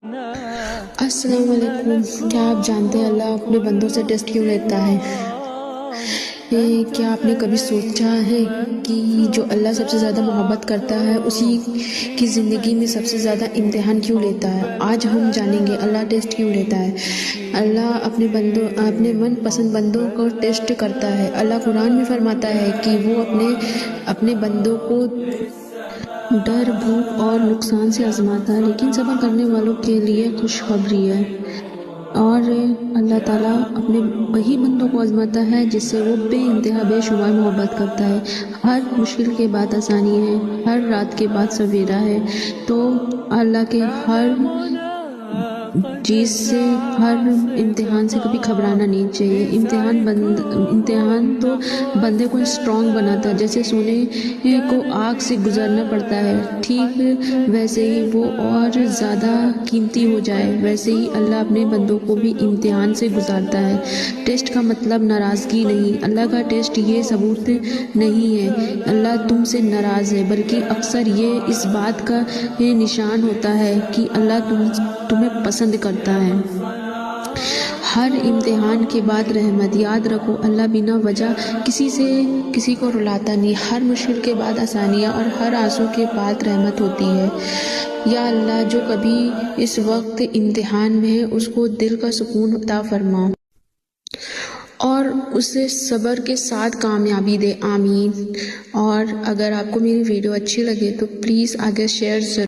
السلام علیکم. کیا آپ جانتے ہیں اللہ اپنے بندوں سے ٹیسٹ کیوں لیتا ہے؟ کیا آپ نے کبھی سوچا ہے کہ جو اللہ سب سے زیادہ محبت کرتا ہے اسی کی زندگی میں سب سے زیادہ امتحان کیوں لیتا ہے؟ آج ہم جانیں گے اللہ ٹیسٹ کیوں لیتا ہے. اللہ اپنے من پسند بندوں کو ٹیسٹ کرتا ہے. اللہ قرآن میں فرماتا ہے کہ وہ اپنے بندوں کو ڈر، بھوک اور نقصان سے آزماتا ہے، لیکن صبر کرنے والوں کے لیے خوشخبری ہے. اور اللہ تعالیٰ اپنے وہی بندوں کو آزماتا ہے جس سے وہ بے انتہا بے شمار محبت کرتا ہے. ہر مشکل کے بعد آسانی ہے، ہر رات کے بعد سویرا ہے. تو اللہ کے ہر چیز سے، ہر امتحان سے کبھی گھبرانا نہیں چاہیے. امتحان تو بندے کو اسٹرانگ بناتا ہے. جیسے سونے کو آگ سے گزرنا پڑتا ہے، ٹھیک ویسے ہی وہ اور زیادہ قیمتی ہو جائے، ویسے ہی اللہ اپنے بندوں کو بھی امتحان سے گزارتا ہے. ٹیسٹ کا مطلب ناراضگی نہیں. اللہ کا ٹیسٹ یہ ثبوت نہیں ہے اللہ تم سے ناراض ہے، بلکہ اکثر یہ اس بات کا نشان ہوتا ہے کہ اللہ تمہیں پسند کرتا ہے. ہر امتحان کے بعد رحمت. یاد رکھو اللہ بنا وجہ کسی کو رلاتا نہیں. ہر مشکل کے بعد آسانیاں اور ہر آنسو کے بعد رحمت ہوتی ہے. یا اللہ جو کبھی اس وقت امتحان میں ہے اس کو دل کا سکون عطا فرما اور اسے صبر کے ساتھ کامیابی دے. آمین. اور اگر آپ کو میری ویڈیو اچھی لگے تو پلیز آگے شیئر ضرور